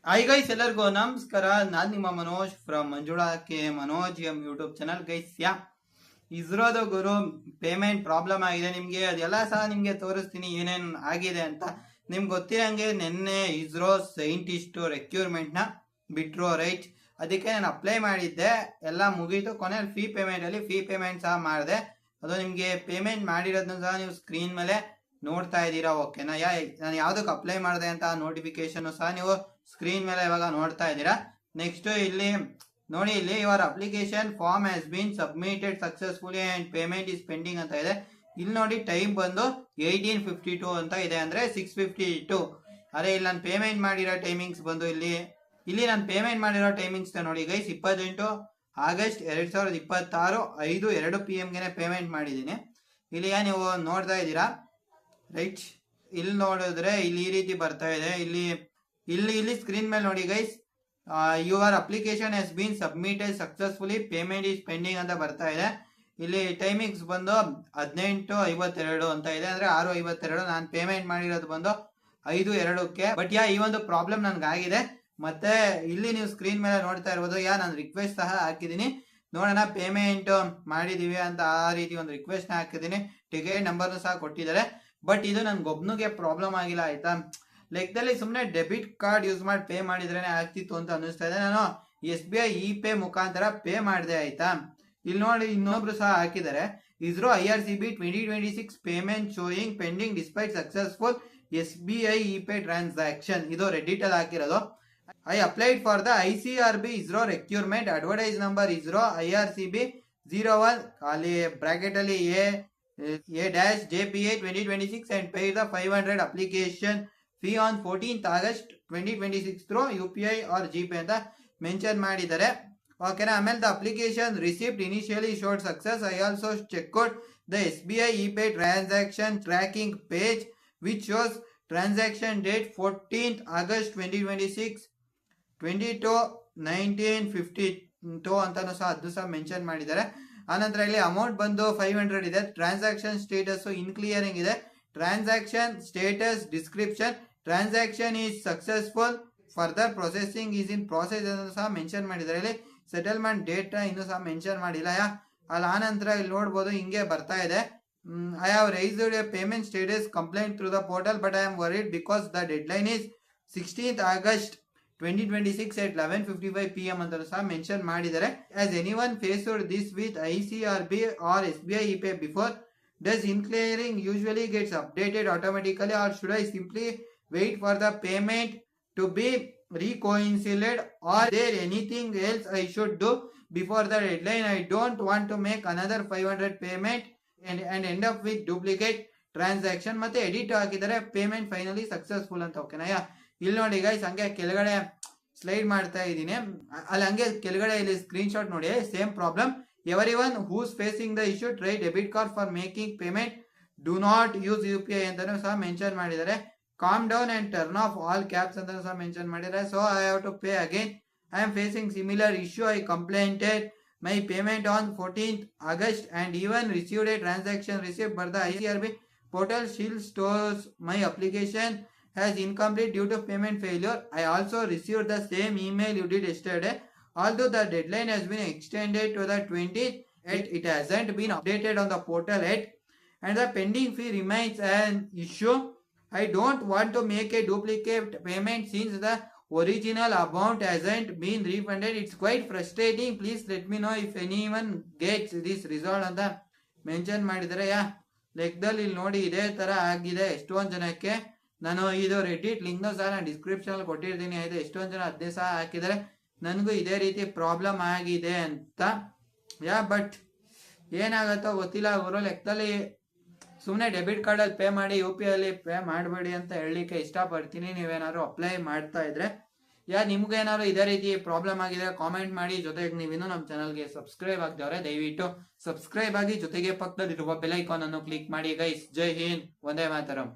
Hi guys, ಎಲ್ಲರಿಗೂ ನಮಸ್ಕಾರ. ನಾನು ನಿಮ್ಮ Manoj from Manjula K Manoj M YouTube channel. Guys, ಇಸ್ರೋದು ಗುರು ಪೇಮೆಂಟ್ ಪ್ರಾಬ್ಲಮ್ ಆಗಿದೆ. ನಿಮಗೆ ಅದೆಲ್ಲ ಸಹ ನಿಮಗೆ ತೋರಿಸ್ತೀನಿ ಏನೇನು ಆಗಿದೆ ಅಂತ. ನಿಮ್ಗೆ ಗೊತ್ತಿರಂಗೆ ನಿನ್ನೆ ಇಸ್ರೋ ಸೈಂಟಿಸ್ಟ್ ರೆಕ್ಯೂರ್ಮೆಂಟ್ನ ಬಿಟ್ರು, ರೈಟ್? ಅದಕ್ಕೆ ನಾನು ಅಪ್ಲೈ ಮಾಡಿದ್ದೆ, ಎಲ್ಲ ಮುಗೀತು. ಕೊನೆಯಲ್ಲಿ ಫೀ ಪೇಮೆಂಟ್ ಸಹ ಮಾಡಿದೆ. ಅದು ನಿಮಗೆ ಪೇಮೆಂಟ್ ಮಾಡಿರೋದನ್ನ ಸಹ ನೀವು ಸ್ಕ್ರೀನ್ ಮೇಲೆ ನೋಡ್ತಾ ಇದ್ದೀರಾ, ಓಕೆನಾ? ನಾನು ಯಾವ್ದಕ್ಕೆ ಅಪ್ಲೈ ಮಾಡಿದೆ ಅಂತ ನೋಟಿಫಿಕೇಶನ್ ಸಹ ನೀವು ಸ್ಕ್ರೀನ್ ಮೇಲೆ ಇವಾಗ ನೋಡ್ತಾ ಇದ್ದೀರಾ. ನೆಕ್ಸ್ಟ್ ಇಲ್ಲಿ ನೋಡಿ, ಇಲ್ಲಿ your application form has been submitted successfully and payment is pending ಅಂತ ಇದೆ. ಇಲ್ಲಿ ನೋಡಿ ಟೈಮ್ ಬಂದು 18:52 ಅಂತ ಇದೆ, ಅಂದ್ರೆ 6:52. ಅದೇ ಇಲ್ಲಿ ನಾನು ಪೇಮೆಂಟ್ ಮಾಡಿರೋ ಟೈಮಿಂಗ್ಸ್ ಬಂದು ಇಲ್ಲಿ ನಾನು ಪೇಮೆಂಟ್ ಮಾಡಿರೋ ಟೈಮಿಂಗ್ಸ್ ನೋಡಿ ಗೈಸ್, 28 ಆಗಸ್ಟ್ 2026 5:02 PM ಗೆ ಪೇಮೆಂಟ್ ಮಾಡಿದ್ದೀನಿ. ಇಲ್ಲಿ ನೀವು ನೋಡ್ತಾ ಇದ್ದೀರಾ, ರೈಟ್? ಇಲ್ಲಿ ನೋಡಿದ್ರೆ ಇಲ್ಲಿ ಈ ರೀತಿ ಬರ್ತಾ ಇದೆ. ಇಲ್ಲಿ ಸ್ಕ್ರೀನ್ ಮೇಲೆ ನೋಡಿ guys, your application has been submitted successfully payment is pending ಅಂತ ಬರ್ತಾ ಇದೆ. ಇಲ್ಲಿ ಟೈಮಿಂಗ್ಸ್ ಬಂದು 18:52 ಅಂತ ಇದೆ, ಅಂದ್ರೆ 6:52. ನಾನು ಪೇಮೆಂಟ್ ಮಾಡಿರೋದು ಬಂದು 5:02ಕ್ಕೆ. ಬಟ್ ಈ ಒಂದು ಪ್ರಾಬ್ಲಮ್ ನನ್ಗಾಗಿದೆ. ಮತ್ತೆ ಇಲ್ಲಿ ನೀವು ಸ್ಕ್ರೀನ್ ಮೇಲೆ ನೋಡ್ತಾ ಇರ್ಬೋದು, ನಾನು ರಿಕ್ವೆಸ್ಟ್ ಸಹ ಹಾಕಿದ್ದೀನಿ. ನೋಡೋಣ ಪೇಮೆಂಟ್ ಮಾಡಿದೀವಿ ಅಂತ, ಆ ರೀತಿ ಒಂದು ರಿಕ್ವೆಸ್ಟ್ ಹಾಕಿದ್ದೀನಿ. ಟಿಕೆಟ್ ನಂಬರ್ ಸಹ ಕೊಟ್ಟಿದ್ದಾರೆ. ಬಟ್ ಇದು ನನ್ಗೊಬ್ನಿಗೆ ಪ್ರಾಬ್ಲಮ್ ಆಗಿಲ್ಲ, ಆಯ್ತಾ? ಲೆಕ್ಕದಲ್ಲಿ ಸುಮ್ಮನೆ ಡೆಬಿಟ್ ಕಾರ್ಡ್ ಯೂಸ್ ಮಾಡಿ ಪೇ ಮಾಡಿದ್ರೇನೆ ಆಗ್ತಿತ್ತು ಅಂತ ಅನಿಸ್ತಾ ಇದೆ. ನಾನು SBI ಇ-ಪೇ ಮುಖಾಂತರ ಪೇ ಮಾಡಿದೆ, ಆಯ್ತಾ? ಇಲ್ಲಿ ನೋಡಿ ಇನ್ನೊಬ್ರು ಸಹ ಹಾಕಿದ್ದಾರೆ, ISRO IRCB 2026 payment showing pending despite successful SBI E-pay transaction. ಇದು ರೆಡಿಟ್ ಅಲ್ಲಿ ಹಾಕಿರೋದು. I applied for the ICRB ISRO recruitment advertise number ISRO IRCB 01 ಅಲ್ಲಿ ಬ್ರಾಕೆಟ್ ಅಲ್ಲಿ A-JPA 2026 and pay the 500 application fee on 14th August 2026 through UPI or GPay ಅಂತ mention ಮಾಡಿದ್ದಾರೆ, ಓಕೆನಾ? ಆಮೇಲೆ the application receipt initially showed success. I also check out the SBI E-pay transaction tracking page which shows transaction date 14th August 2026 22/1952 ಅಂತಾನು ಸಹ ಅದು ಸಹ mention ಮಾಡಿದ್ದಾರೆ. ಆನಂತರ ಇಲ್ಲಿ ಅಮೌಂಟ್ ಬಂದು 500 ಇದೆ. ಟ್ರಾನ್ಸಾಕ್ಷನ್ ಸ್ಟೇಟಸ್ ಇನ್ಕ್ಲಿಯರಿಂಗ್ ಇದೆ. Transaction status description, transaction is successful, further processing is in process ಅಂತ ಸಹ ಮೆನ್ಷನ್ ಮಾಡಿದ್ದಾರೆ. ಇಲ್ಲಿ ಸೆಟಲ್ಮೆಂಟ್ ಡೇಟ್ ಇನ್ನೂ ಸಹ ಮೆನ್ಷನ್ ಮಾಡಿಲ್ಲ. ಅಲ್ಲಿ ಆನಂತರ ಇಲ್ಲಿ ನೋಡ್ಬೋದು, ಹಿಂಗೆ ಬರ್ತಾ ಇದೆ, I have raised A payment status complaint through the portal but I am worried because the deadline is 16th August 2026 at 11:55 PM ಅಂತ ಸಹ ಮೆನ್ಷನ್ ಮಾಡಿದ್ದಾರೆ. As anyone faced this with ICRB or SBI E-pay before? Does in-clearing usually gets updated automatically or should I simply wait for the payment to be reconciled, or is there anything else I should do before the deadline? I don't want to make another 500 payment and end up with duplicate transaction. ಮತ್ತೆ edit ಹಾಕಿದ್ದಾರೆ, payment finally successful ಅಂತ, ಓಕೆನಾ? ಇಲ್ಲಿ ನೋಡಿ guys, ಹಂಗೆ ಕೆಳಗಡೆ slide ಮಾಡ್ತಾ ಇದ್ದೀನಿ. ಅಲ್ಲಿ ಹಂಗೆ ಕೆಳಗಡೆ ಇಲ್ಲಿ ಸ್ಕ್ರೀನ್ ಶಾಟ್ ನೋಡಿ, same problem. Everyone who's facing the issue try debit card for making payment, do not use UPI ಅಂತಾನು ಸಹ ಮೆನ್ಷನ್ ಮಾಡಿದ್ದಾರೆ. Calm down and turn off all caps ಅಂತಾನು ಸಹ ಮೆನ್ಷನ್ ಮಾಡಿದ್ದಾರೆ. So I have to pay again. I am facing similar issue. I complained my payment on 14th August and even received a transaction receipt, but the ICRB portal still stores my application as incomplete due to payment failure. I also received the same email you did yesterday. Although the deadline has been extended to the 20th, it hasn't been updated on the portal yet, and the pending fee remains an issue. I don't want to make a duplicate payment since the original amount hasn't been refunded. It's quite frustrating. Please let me know if anyone gets this resolved ಅಂತ mention ಮಾಡಿದರೆ. ಲೆಕ್ಕದಲ್ಲಿ ಇಲ್ಲಿ ನೋಡಿ ಇದೇ ತರ ಆಗಿದೆ ಎಷ್ಟೊಂದು ಜನಕ್ಕೆ. ನಾನು ಇದು ರೆಡಿಟ್ ಲಿಂಕ್ನು ಸಹ ನಾನು ಡಿಸ್ಕ್ರಿಪ್ಷನ್ ಅಲ್ಲಿ ಕೊಟ್ಟಿರ್ತೀನಿ, ಆಯ್ತು? ಎಷ್ಟೊಂದು ಜನ ಅದನ್ನೇ ಸಹ ಹಾಕಿದ್ದಾರೆ, ನನಗೂ ಇದೇ ರೀತಿ ಪ್ರಾಬ್ಲಮ್ ಆಗಿದೆ ಅಂತ. ಬಟ್ ಏನಾಗತ್ತೋ ಗೊತ್ತಿಲ್ಲ ಅವರು. ಲೆಕ್ಕದಲ್ಲಿ ಸುಮ್ಮನೆ ಡೆಬಿಟ್ ಕಾರ್ಡಲ್ಲಿ ಪೇ ಮಾಡಿ UPI ಅಲ್ಲಿ ಪೇ ಮಾಡಬೇಡಿ ಅಂತ ಹೇಳಲಿಕ್ಕೆ ಇಷ್ಟಪಡ್ತೀನಿ, ನೀವೇನಾದ್ರು ಅಪ್ಲೈ ಮಾಡ್ತಾ ಇದ್ರೆ. ನಿಮ್ಗೇನಾದ್ರು ಇದೇ ರೀತಿ ಪ್ರಾಬ್ಲಮ್ ಆಗಿದೆ ಕಾಮೆಂಟ್ ಮಾಡಿ. ಜೊತೆಗೆ ನೀವಿನ್ನೂ ನಮ್ಮ ಚಾನಲ್ಗೆ ಸಬ್ಸ್ಕ್ರೈಬ್ ಆಗ್ದವ್ರೆ ದಯವಿಟ್ಟು ಸಬ್ಸ್ಕ್ರೈಬ್ ಆಗಿ, ಜೊತೆಗೆ ಪಕ್ಕದಲ್ಲಿರುವ ಬೆಲ್ ಐಕಾನ್ ಅನ್ನು ಕ್ಲಿಕ್ ಮಾಡಿ ಗೈಸ್. ಜೈ ಹಿಂದ್, ವಂದೇ ಮಾತರಂ.